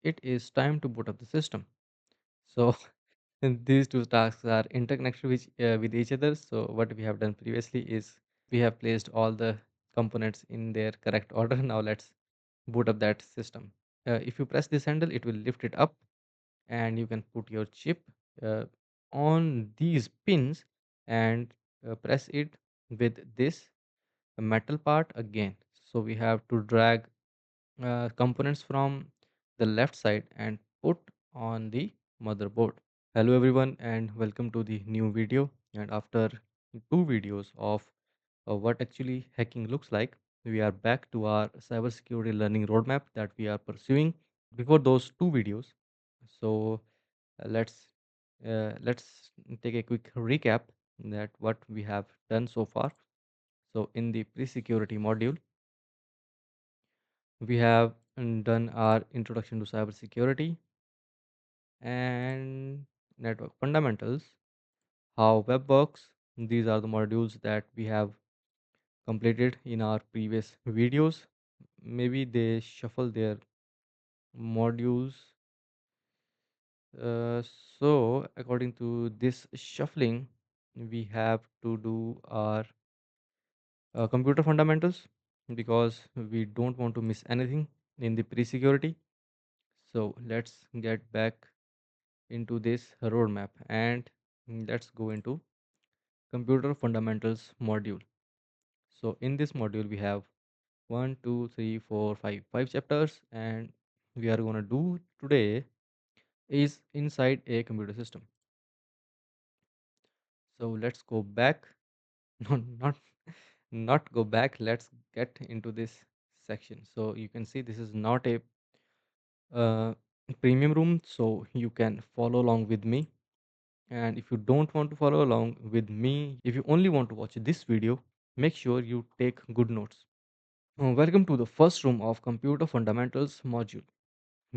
it is time to boot up the system. So and these two tasks are interconnected with each other. So what we have done previously is we have placed all the components in their correct order. Now let's boot up that system. If you press this handle, it will lift it up and you can put your chip uh, on these pins and press it with this metal part again. So we have to drag components from the left side and put on the motherboard. Hello everyone and welcome to the new video. And after two videos of what actually hacking looks like, we are back to our cybersecurity learning roadmap that we are pursuing. Before those two videos, so let's take a quick recap that what we have done so far. So in the pre-security module, we have done our introduction to cybersecurity and network fundamentals, how web works. These are the modules that we have completed in our previous videos. Maybe they shuffle their modules. Uh, so, according to this shuffling, we have to do our computer fundamentals because we don't want to miss anything in the pre-security. So let's get back into this roadmap and let's go into computer fundamentals module. So in this module we have one, two, three, four, five chapters, and we are gonna do today is inside a computer system. So let's go back. No, not go back. Let's get into this section. So you can see this is not a uh, premium room, so you can follow along with me. And if you don't want to follow along with me, if you only want to watch this video, make sure you take good notes. Welcome to the first room of Computer Fundamentals module.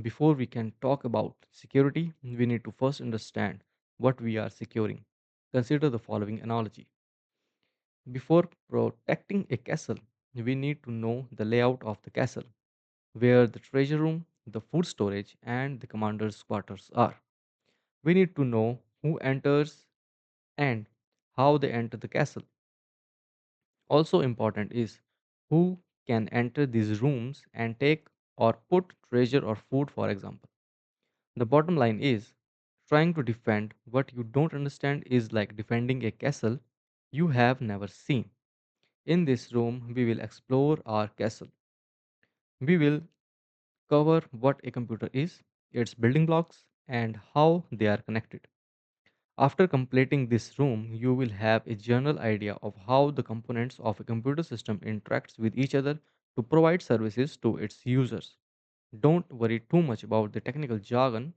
Before we can talk about security, we need to first understand what we are securing. Consider the following analogy. Before protecting a castle, we need to know the layout of the castle, where the treasure room, the food storage, and the commander's quarters are. We need to know who enters and how they enter the castle. Also important is who can enter these rooms and take or put treasure or food, for example. The bottom line is trying to defend what you don't understand is like defending a castle you have never seen. In this room, we will explore our castle. We will cover what a computer is, its building blocks, and how they are connected. After completing this room, you will have a general idea of how the components of a computer system interacts with each other to provide services to its users. Don't worry too much about the technical jargon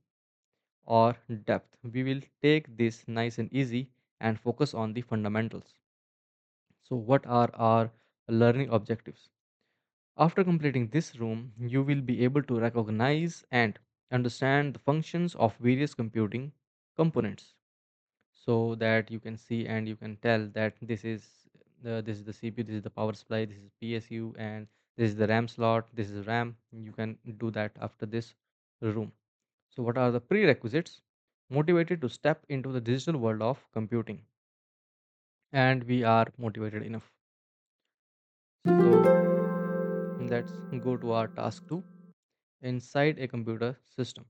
or depth. We will take this nice and easy and focus on the fundamentals. So, what are our learning objectives? After completing this room, you will be able to recognize and understand the functions of various computing components so that you can see and you can tell that this is the CPU, this is the power supply, this is PSU, and this is the RAM slot, this is RAM. You can do that after this room. So, what are the prerequisites? Motivated to step into the digital world of computing, and we are motivated enough. So, let's go to our task 2 inside a computer system.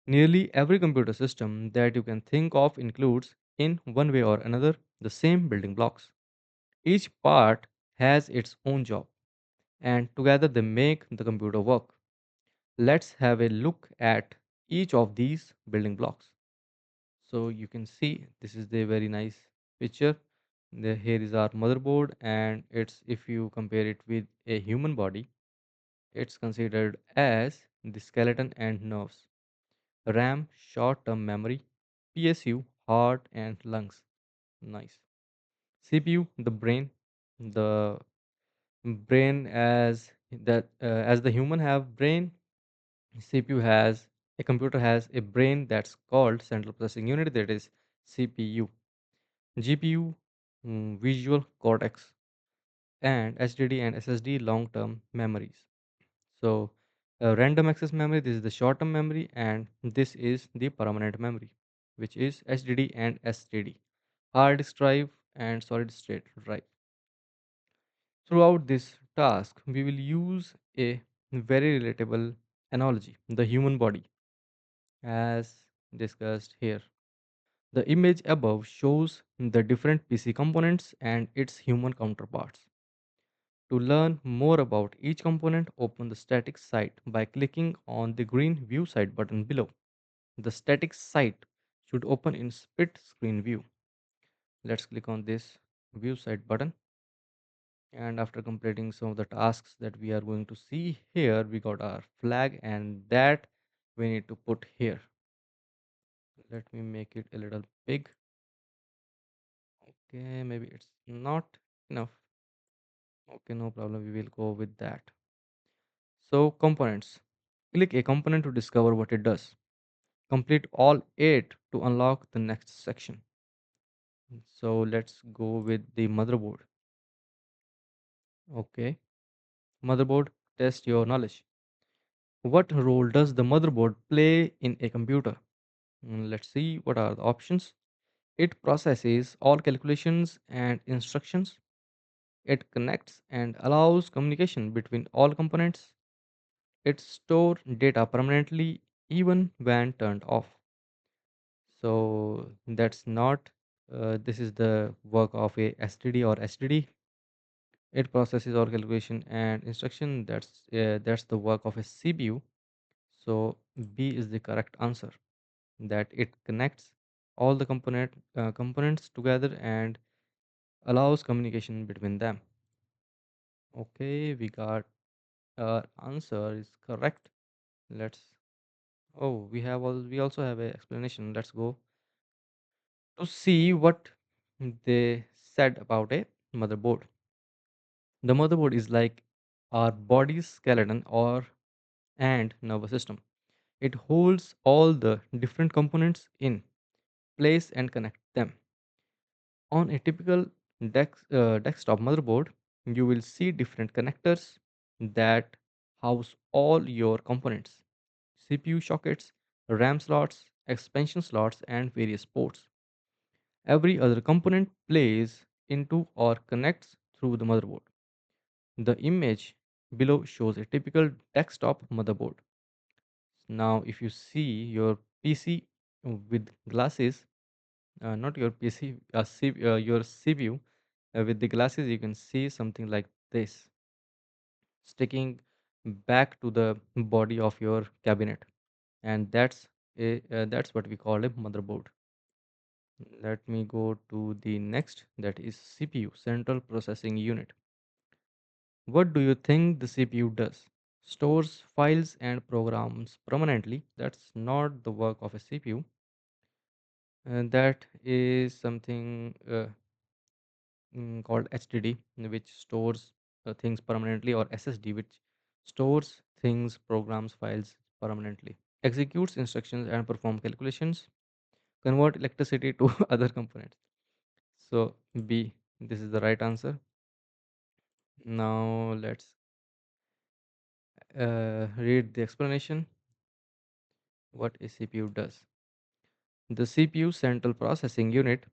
Nearly every computer system that you can think of includes, in one way or another, the same building blocks. Each part has its own job, and together they make the computer work. Let's have a look at each of these building blocks. So you can see this is the very nice picture. Here is our motherboard, and it's if you compare it with a human body, it's considered as the skeleton and nerves. RAM, short-term memory, PSU, heart and lungs. Nice. CPU, the brain. The brain as the human have brain, CPU has a computer has a brain that's called central processing unit, that is CPU. GPU, visual cortex, and HDD and SSD long term memories. So Random access memory, this is the short term memory, and this is the permanent memory, which is HDD and SSD, hard disk drive and solid state drive. Throughout this task, we will use a very relatable analogy, the human body, as discussed here. The image above shows the different PC components and its human counterparts. To learn more about each component, open the static site by clicking on the green View Site button below. The static site should open in split screen view. Let's click on this View Site button. And after completing some of the tasks that we are going to see here, we got our flag, and that we need to put here. Let me make it a little big. Okay, maybe it's not enough. Okay, no problem. We will go with that. So, components. Click a component to discover what it does. Complete all 8 to unlock the next section. So, let's go with the motherboard. Okay, motherboard, test your knowledge. What role does the motherboard play in a computer? Let's see what are the options. It processes all calculations and instructions. It connects and allows communication between all components. It stores data permanently even when turned off. So that's not, this is the work of a STD or STD. It processes all calculation and instruction. That's the work of a CPU. So B is the correct answer. That it connects all the components together and allows communication between them. Okay, we got our answer is correct. Let's, oh, we also have a explanation. Let's go to see what they said about a motherboard. The motherboard is like our body's skeleton or and nervous system. It holds all the different components in place and connect them. On a typical desktop motherboard, you will see different connectors that house all your components: CPU sockets, RAM slots, expansion slots, and various ports. Every other component plays into or connects through the motherboard. The image below shows a typical desktop motherboard. Now, if you see your PC with glasses, not your PC, your CPU with the glasses, you can see something like this sticking back to the body of your cabinet, and that's what we call a motherboard. Let me go to the next, that is CPU, Central Processing Unit. What do you think the CPU does? Stores files and programs permanently. That's not the work of a CPU. And that is something called HDD, which stores things permanently, or SSD, which stores things, programs, files permanently. Executes instructions and perform calculations. Convert electricity to other components. So B, this is the right answer. Now let's read the explanation what a CPU does. The CPU, Central Processing Unit,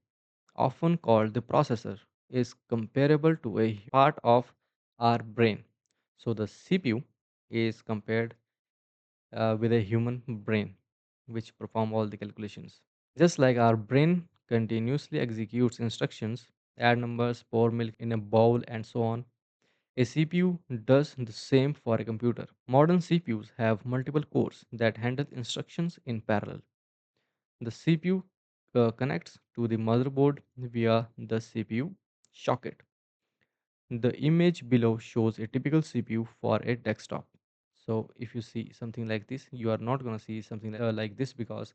often called the processor, is comparable to a part of our brain. So the CPU is compared with a human brain, which perform all the calculations. Just like our brain continuously executes instructions, add numbers, pour milk in a bowl, and so on, a CPU does the same for a computer. Modern CPUs have multiple cores that handle instructions in parallel. The CPU connects to the motherboard via the CPU socket. The image below shows a typical CPU for a desktop. So if you see something like this, you are not going to see something like this, because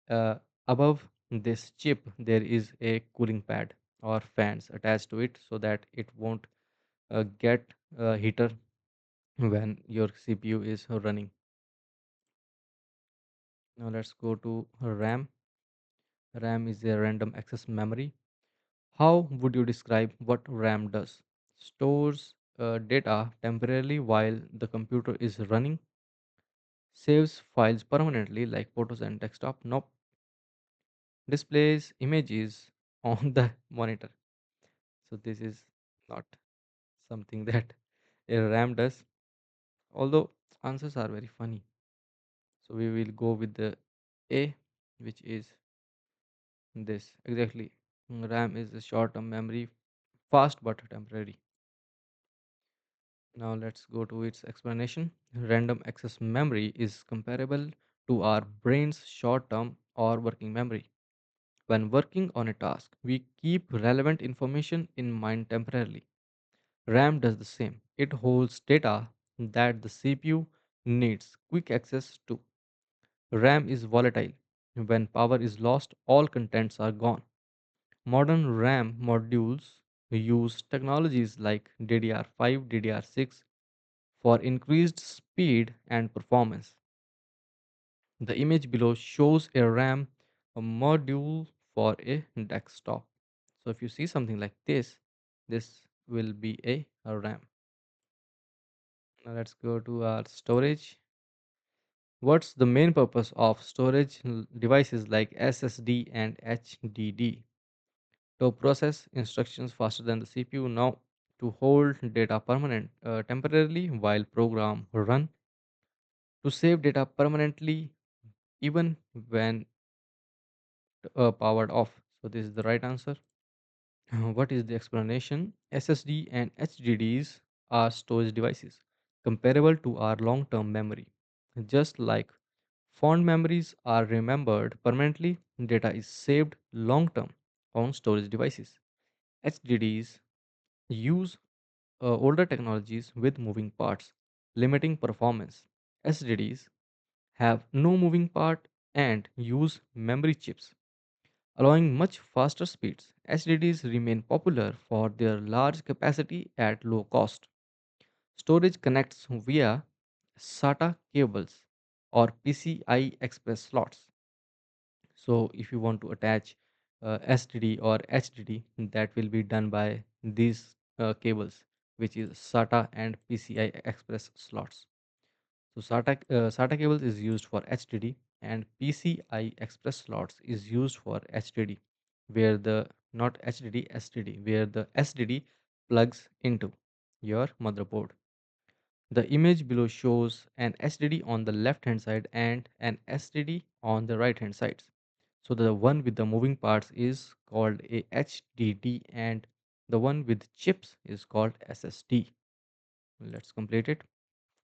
uh, above this chip there is a cooling pad or fans attached to it, so that it won't get heater when your CPU is running. Now let's go to RAM. RAM is a random access memory. How would you describe what RAM does? Stores data temporarily while the computer is running. saves files permanently like photos and desktop. Nope. Displays images on the monitor. So this is not something that a RAM does. Although answers are very funny. So we will go with the A, which is this exactly. RAM is a short-term memory, fast but temporary. Now let's go to its explanation. Random access memory is comparable to our brain's short-term or working memory. When working on a task, we keep relevant information in mind temporarily. RAM does the same. It holds data that the CPU needs quick access to. RAM is volatile. When power is lost, all contents are gone. Modern RAM modules use technologies like DDR5, DDR6 for increased speed and performance. The image below shows a RAM module for a desktop. So if you see something like this will be a RAM. Now let's go to our storage. What's the main purpose of storage devices like SSD and HDD? To process instructions faster than the CPU. Now to hold data temporarily while program run, to save data permanently even when powered off. So this is the right answer. What is the explanation? SSD and HDDs are storage devices comparable to our long-term memory. Just like fond memories are remembered permanently, data is saved long-term on storage devices. HDDs use older technologies with moving parts, limiting performance. SSDs have no moving part and use memory chips, allowing much faster speeds. SSDs remain popular for their large capacity at low cost. Storage connects via SATA cables or PCI Express slots. So, if you want to attach STD or HDD, that will be done by these cables, which is SATA and PCI Express slots. So SATA cables is used for HDD and PCI Express slots is used for HDD, where the not HDD STD, where the SDD plugs into your motherboard. The image below shows an SDD on the left hand side and an STD on the right hand side. So the one with the moving parts is called a HDD and the one with chips is called SSD. Let's complete it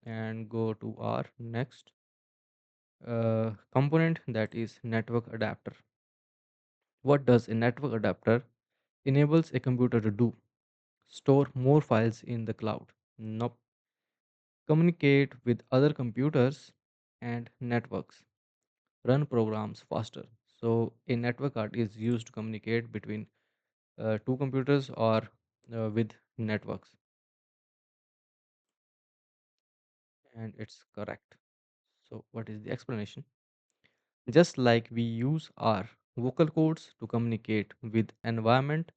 and go to our next component, that is network adapter. What does a network adapter enables a computer to do? Store more files in the cloud. Nope. Communicate with other computers and networks. Run programs faster. So a network card is used to communicate between two computers or with networks, and it's correct. So what is the explanation? Just like we use our vocal cords to communicate with environment,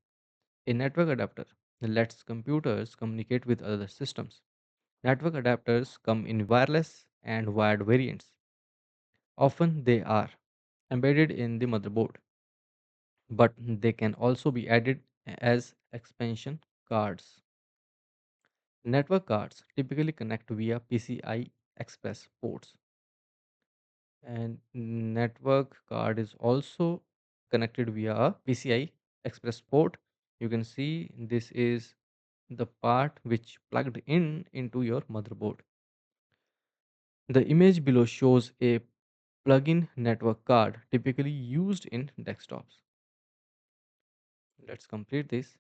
a network adapter lets computers communicate with other systems. Network adapters come in wireless and wired variants. Often they are embedded in the motherboard, but they can also be added as expansion cards. Network cards typically connect via PCI Express ports, and network card is also connected via a PCI Express port. You can see this is the part which plugged in into your motherboard. The image below shows a plug-in network card typically used in desktops. Let's complete this.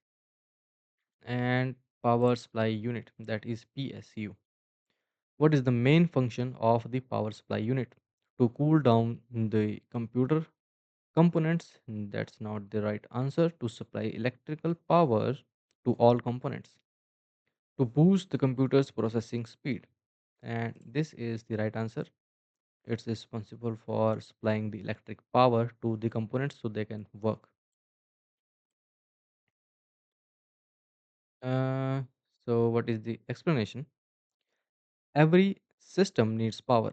And power supply unit, that is PSU. What is the main function of the power supply unit? To cool down the computer components. That's not the right answer. To supply electrical power to all components. To boost the computer's processing speed. And this is the right answer. It's responsible for supplying the electric power to the components so they can work. Uh, so, what is the explanation? Every system needs power.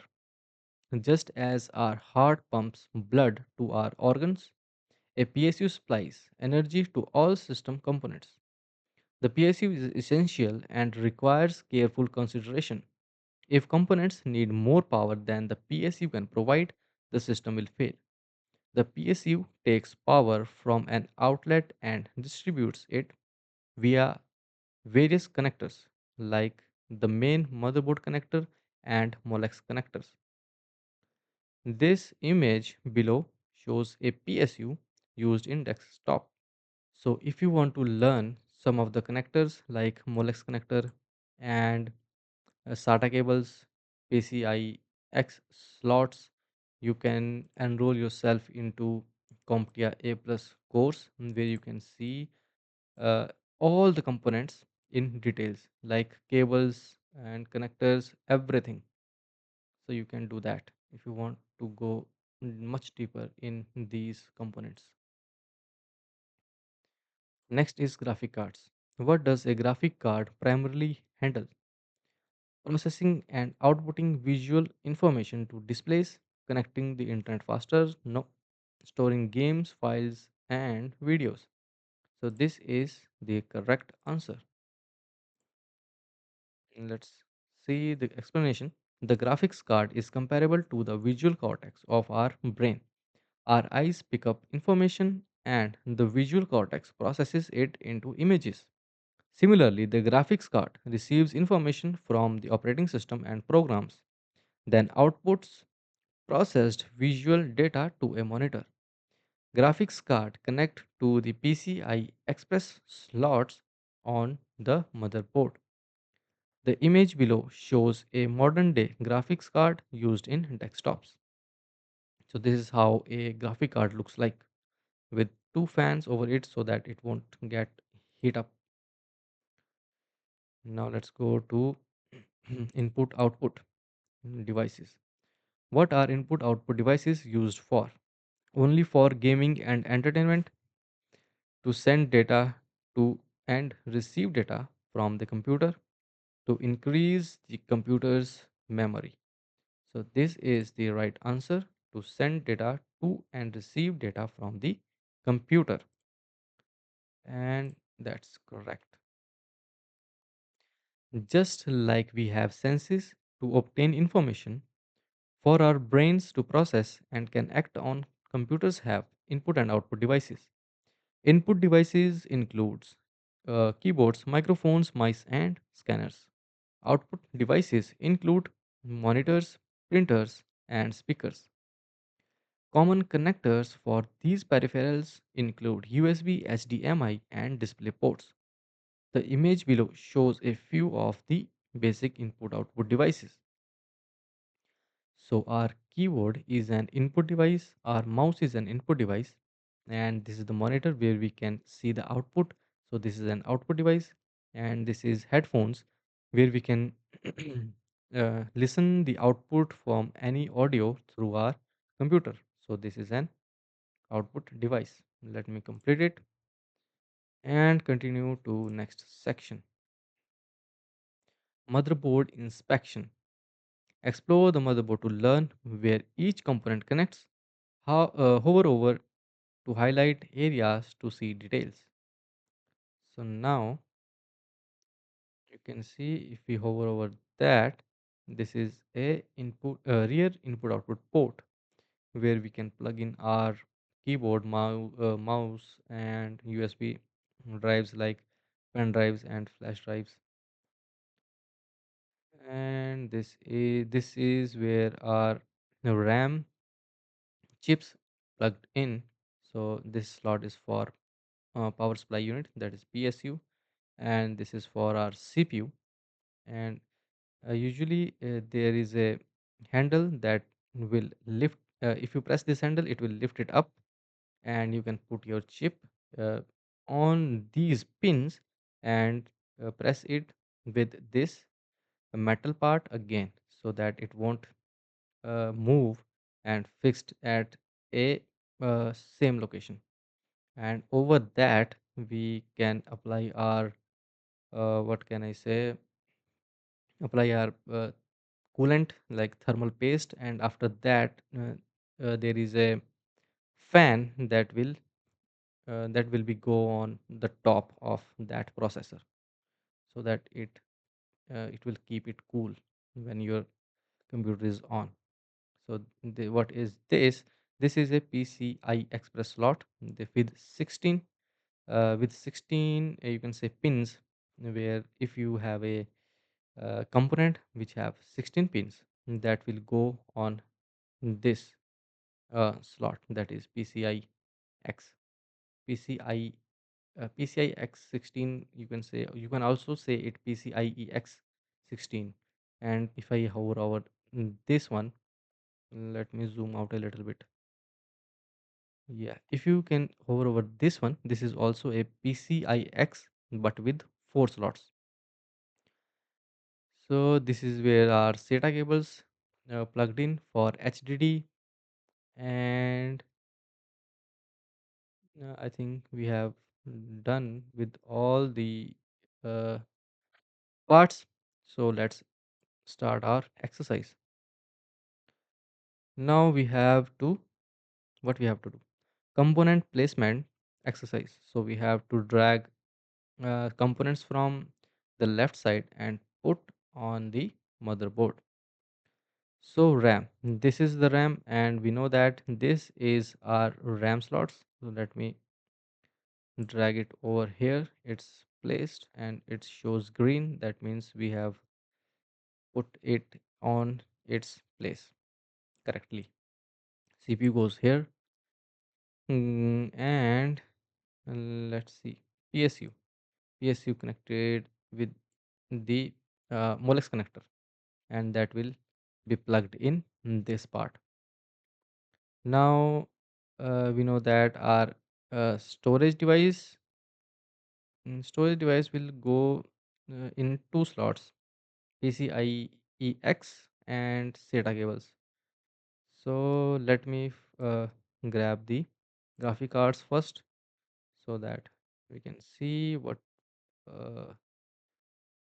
Just as our heart pumps blood to our organs, a PSU supplies energy to all system components. The PSU is essential and requires careful consideration. If components need more power than the PSU can provide, the system will fail. The PSU takes power from an outlet and distributes it via various connectors like the main motherboard connector and Molex connectors. This image below shows a PSU used in desktop. So if you want to learn some of the connectors like Molex connector and SATA cables, PCI X slots, you can enroll yourself into CompTIA A plus course where you can see uh, all the components in details like cables and connectors, everything. So you can do that if you want to go much deeper in these components. Next is graphic cards. What does a graphic card primarily handle? Processing and outputting visual information to displays, connecting the internet faster, no, storing games, files, and videos. So this is the correct answer. Let's see the explanation. The graphics card is comparable to the visual cortex of our brain. Our eyes pick up information and the visual cortex processes it into images. Similarly, the graphics card receives information from the operating system and programs, then outputs processed visual data to a monitor. Graphics card connect to the PCI Express slots on the motherboard. The image below shows a modern day graphics card used in desktops. So this is how a graphic card looks like with two fans over it so that it won't get heat up. Now let's go to input output devices. What are input output devices used for? Only for gaming and entertainment, to send data to and receive data from the computer, to increase the computer's memory. So this is the right answer, to send data to and receive data from the computer. And that's correct. Just like we have senses to obtain information, for our brains to process and can act on, computers have input and output devices. Input devices includes keyboards, microphones, mice, and scanners. Output devices include monitors, printers, and speakers. Common connectors for these peripherals include USB, HDMI, and display ports. The image below shows a few of the basic input output devices. So our keyboard is an input device, our mouse is an input device, and this is the monitor where we can see the output. So this is an output device, and this is headphones where we can listen the output from any audio through our computer. So this is an output device. Let me complete it and continue to next section. Motherboard inspection. Explore the motherboard to learn where each component connects. Hover over to highlight areas to see details. So now you can see if we hover over that, this is a input rear input output port where we can plug in our keyboard, mouse, and USB drives like pen drives and flash drives. And this is where our RAM chips plugged in. So this slot is for power supply unit, that is PSU, and this is for our CPU. And usually there is a handle that will lift. If you press this handle, it will lift it up, and you can put your chip uh, on these pins and press it with this metal part again, so that it won't move and fixed at a same location. And over that we can apply our what can I say apply our coolant like thermal paste, and after that there is a fan that will be go on the top of that processor, so that it will keep it cool when your computer is on. So what is this? This is a PCI Express slot with 16 you can say pins, where if you have a component which have 16 pins, that will go on this slot, that is X PCI PCI X16. You can say, you can also say it PCIe X16. And if I hover over this one, let me zoom out a little bit. Yeah, if you can hover over this one, this is also a PCI X but with 4 slots. So this is where our SATA cables plugged in for HDD, and I think we have done with all the uh, parts. So let's start our exercise. Now we have to, what we have to do? Component placement exercise. So we have to drag components from the left side and put on the motherboard. So RAM, this is the RAM, and we know that this is our RAM slots. So let me drag it over here. It's placed and it shows green. That means we have put it on its place correctly. CPU goes here. And let's see, PSU. PSU connected with the Molex connector, and that will be plugged in this part. Now we know that our storage device will go in 2 slots, PCIe X and SATA cables. So let me grab the graphic cards first, so that we can see what uh,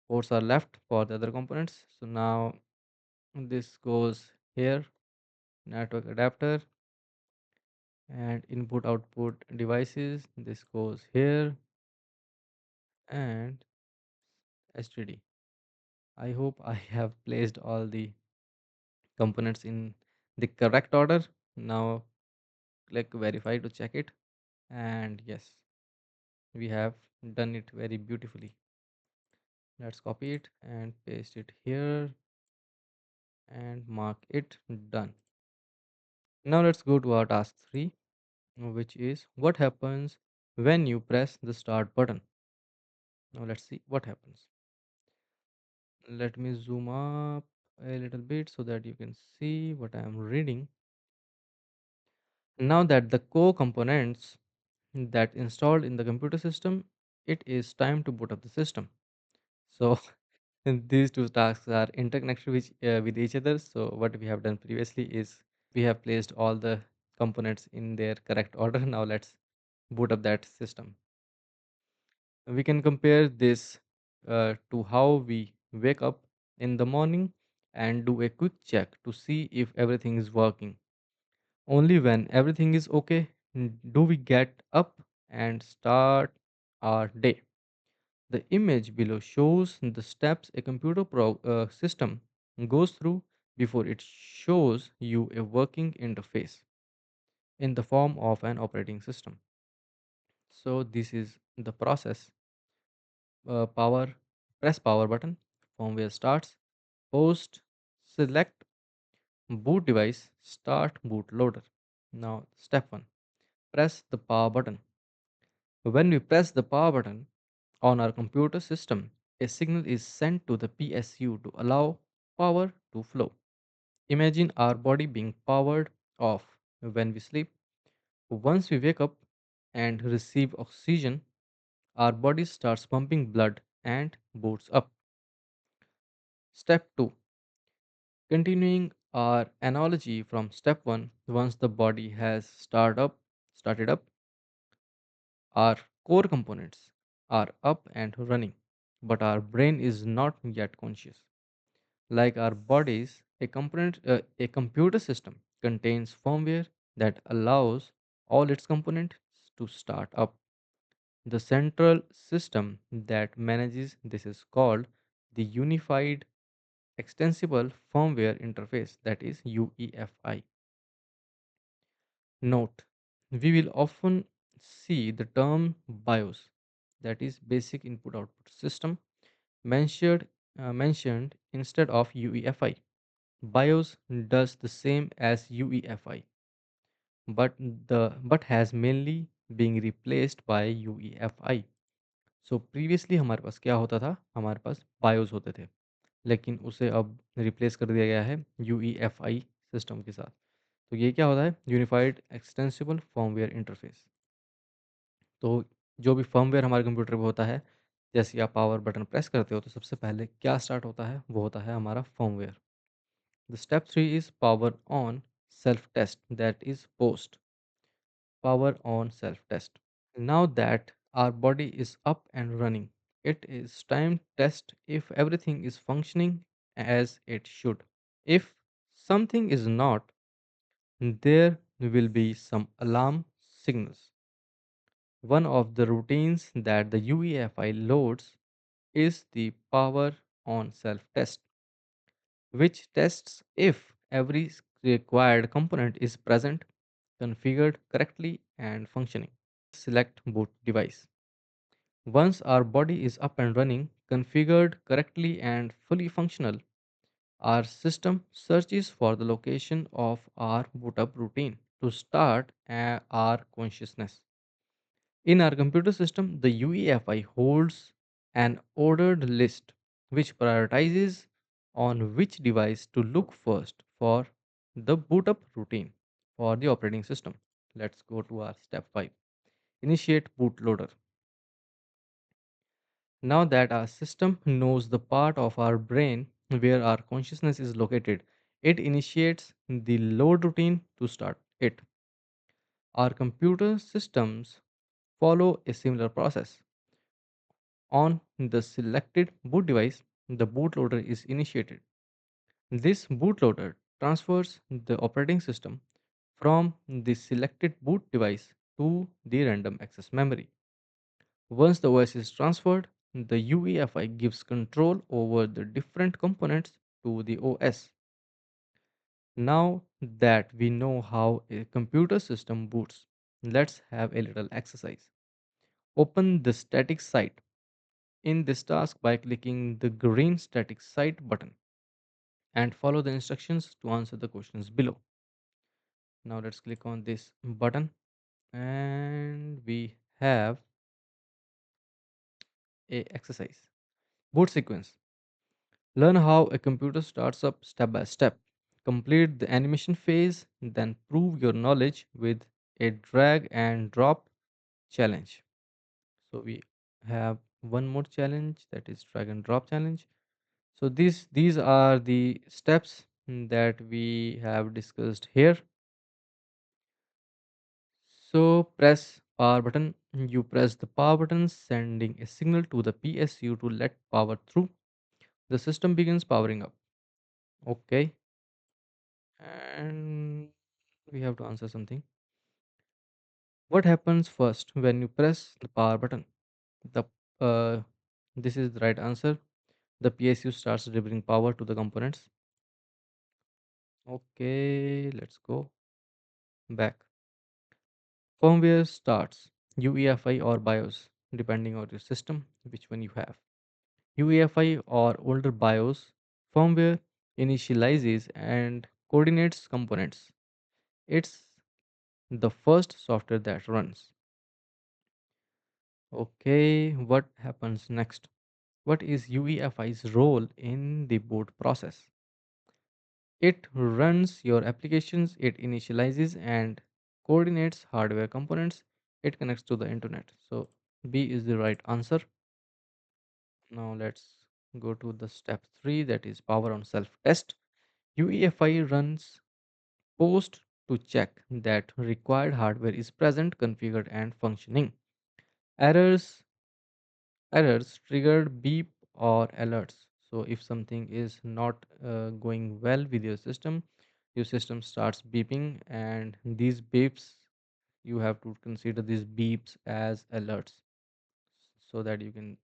ports are left for the other components. So now this goes here, network adapter, and input output devices. This goes here, and HDD. I hope I have placed all the components in the correct order. Now click verify to check it, and yes, we have done it very beautifully. Let's copy it and paste it here and mark it done. Now let's go to our task 3, which is what happens when you press the start button. Now let's see what happens. Let me zoom up a little bit so that you can see what I am reading. Now that the core components that installed in the computer system, it is time to boot up the system. So and these two tasks are interconnected with each other. So what we have done previously is we have placed all the components in their correct order. Now let's boot up that system. We can compare this to how we wake up in the morning and do a quick check to see if everything is working. Only when everything is okay do we get up and start our day. The image below shows the steps a computer system goes through before it shows you a working interface in the form of an operating system. So this is the process. Power, press power button, firmware starts, post, select boot device, start bootloader. Now step 1, press the power button. When we press the power button on our computer system, a signal is sent to the PSU to allow power to flow. Imagine our body being powered off when we sleep. Once we wake up and receive oxygen, our body starts pumping blood and boots up. Step 2. Continuing our analogy from step 1, once the body has started up, our core components are up and running, but our brain is not yet conscious. Like our bodies, A computer system contains firmware that allows all its components to start up. The central system that manages this is called the Unified Extensible Firmware Interface, that is UEFI. Note, we will often see the term BIOS, that is Basic Input Output System, mentioned, mentioned instead of UEFI. BIOS does the same as UEFI, but has mainly being replaced by UEFI. So previously हमारे पास क्या होता था, हमारे पास BIOS होते थे, लेकिन उसे अब रिप्लेस कर दिया गया है UEFI सिस्टम के साथ। तो ये क्या होता है, यूनिफाइड एक्सटेंसिबल फर्मवेयर इंटरफेस। तो जो भी फर्मवेयर हमारे कंप्यूटर पे होता है, जैसे ही आप पावर बटन प्रेस करते हो तो सबसे पहले क्या स्टार्ट होता है, वो होता है हमारा firmware. The step 3 is power on self test, that is post power on self test. Now that our body is up and running, it is time to test if everything is functioning as it should. If something is not, there will be some alarm signals. One of the routines that the UEFI loads is the power on self test, which tests if every required component is present, configured correctly, and functioning. Select boot device. Once our body is up and running, configured correctly, and fully functional, our system searches for the location of our boot up routine to start our consciousness. In our computer system, the UEFI holds an ordered list which prioritizes on which device to look first for the boot up routine for the operating system. Let's go to our step 5. Initiate bootloader. Now that our system knows the part of our brain where our consciousness is located, it initiates the load routine to start it. Our computer systems follow a similar process. On the selected boot device, the bootloader is initiated. This bootloader transfers the operating system from the selected boot device to the random access memory. Once the OS is transferred, the UEFI gives control over the different components to the OS. Now that we know how a computer system boots, let's have a little exercise. Open the static site in this task by clicking the green static site button and follow the instructions to answer the questions below. Now let's click on this button and we have a exercise. Boot sequence. Learn how a computer starts up step by step. Complete the animation phase, then prove your knowledge with a drag and drop challenge. So we have one more challenge, that is drag and drop challenge. So these are the steps that we have discussed here. So press power button. You press the power button, sending a signal to the PSU to let power through. The system begins powering up. Okay. And we have to answer something. What happens first when you press the power button? The uh, this is the right answer. The PSU starts delivering power to the components. Okay, let's go back. Firmware starts UEFI or BIOS, depending on your system, which one you have. UEFI or older BIOS firmware initializes and coordinates components. It's the first software that runs. Okay, what happens next? What is UEFI's role in the boot process? It runs your applications, it initializes and coordinates hardware components, it connects to the internet. So B is the right answer. Now let's go to the step 3, that is power on self test. UEFI runs post to check that required hardware is present, configured and functioning. Errors Errors triggered beep or alerts. So if something is not going well with your system starts beeping, and these beeps, you have to consider these beeps as alerts, so that you can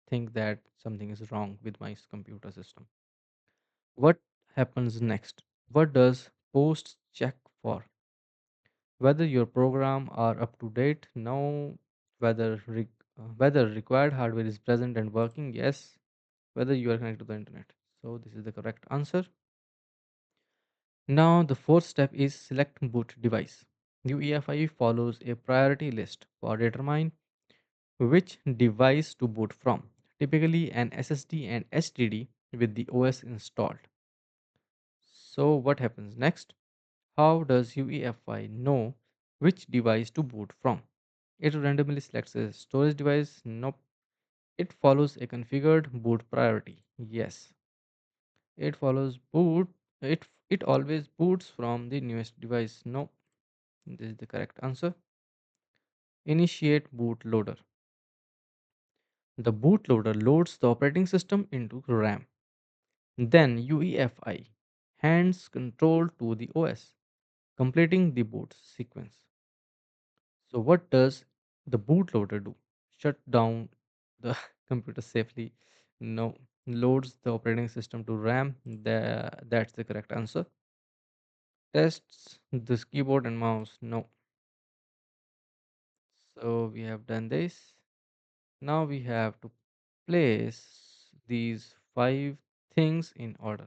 think that something is wrong with my computer system. What happens next? What does post check for? Whether your program are up to date now, whether required hardware is present and working, yes, whether you are connected to the internet. So this is the correct answer. Now the fourth step is select boot device. UEFI follows a priority list for determine which device to boot from, typically an SSD and HDD with the OS installed. So what happens next? How does UEFI know which device to boot from? It randomly selects a storage device. Nope. It follows a configured boot priority. Yes. It follows boot. It always boots from the newest device. No. This is the correct answer. Initiate bootloader. The bootloader loads the operating system into RAM. Then UEFI hands control to the OS, completing the boot sequence. So what does the bootloader do? Shut down the computer safely? No. Loads the operating system to RAM. That's the correct answer. Tests this keyboard and mouse? No. So we have done this. Now we have to place these five things in order.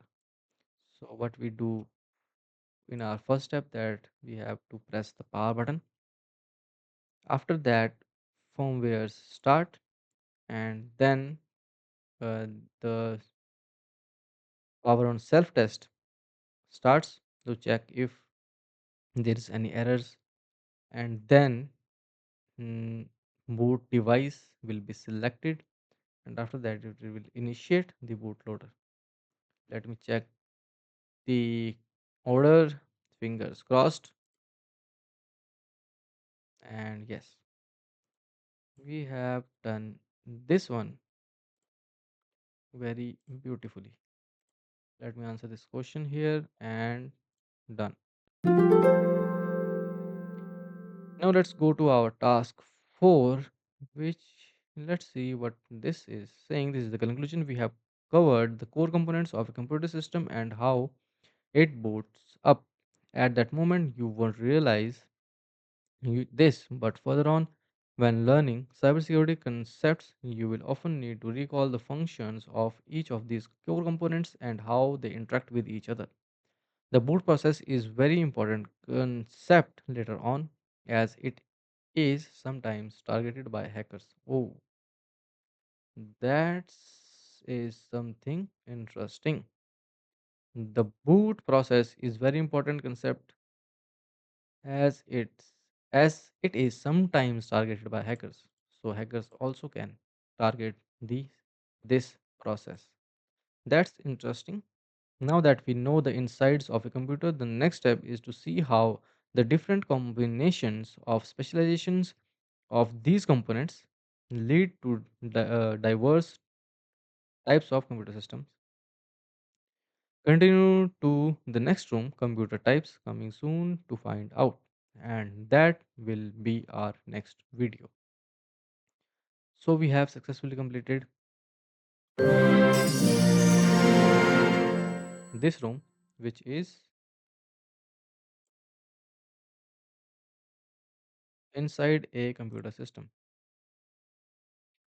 So what we do in our first step, that we have to press the power button. After that, firmware start, and then uh, the power on self test starts to check if there is any errors, and then mm, boot device will be selected, and after that it will initiate the bootloader. Let me check the order, fingers crossed, and yes, we have done this one very beautifully. Let me answer this question here, and done. Now let's go to our task 4, which, let's see what this is saying. This is the conclusion. We have covered the core components of a computer system and how it boots up. At that moment, you won't realize this, but further on, when learning cybersecurity concepts, you will often need to recall the functions of each of these core components and how they interact with each other. The boot process is very important concept later on, as it is sometimes targeted by hackers. Oh, that is something interesting. The boot process is very important concept, as it is sometimes targeted by hackers. So hackers also can target the this process. That's interesting. Now that we know the insides of a computer, the next step is to see how the different combinations of specializations of these components lead to diverse types of computer systems. Continue to the next room, computer types, coming soon to find out. And that will be our next video. So we have successfully completed this room, which is inside a computer system.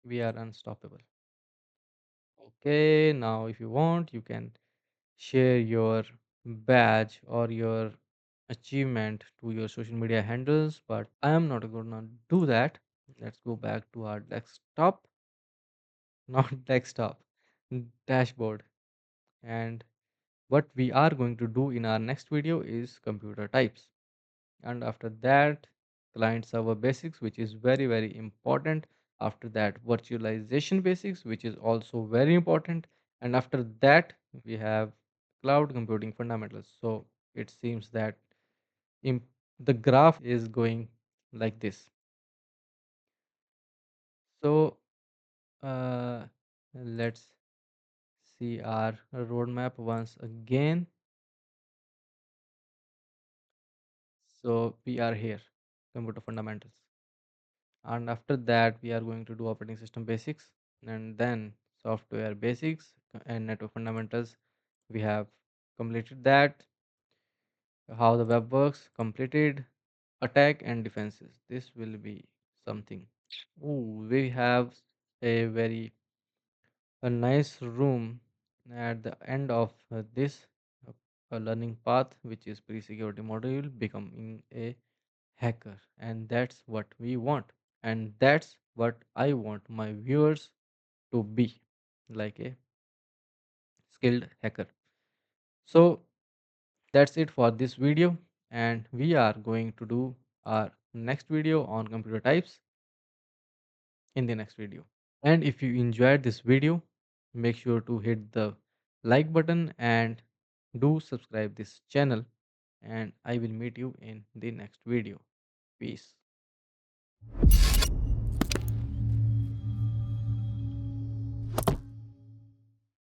We are unstoppable. Okay, now if you want, you can share your badge or your achievement to your social media handles, but I am not gonna do that. Let's go back to our desktop, not desktop, dashboard. And what we are going to do in our next video is computer types. And after that, client server basics, which is very, very important. After that, virtualization basics, which is also very important. And after that, we have cloud computing fundamentals. So it seems that im- the graph is going like this. So uh, let's see our roadmap once again. So we are here, computer fundamentals. And after that, we are going to do operating system basics and then software basics and network fundamentals. We have completed that. How the web works, completed. Attack and defenses. This will be something. Ooh, we have a nice room at the end of this uh, a learning path, which is pre-security module becoming a hacker, and that's what we want, and that's what I want my viewers to be, like a skilled hacker. So that's it for this video, and we are going to do our next video on computer types in the next video. And if you enjoyed this video, make sure to hit the like button and do subscribe this channel, and I will meet you in the next video. Peace.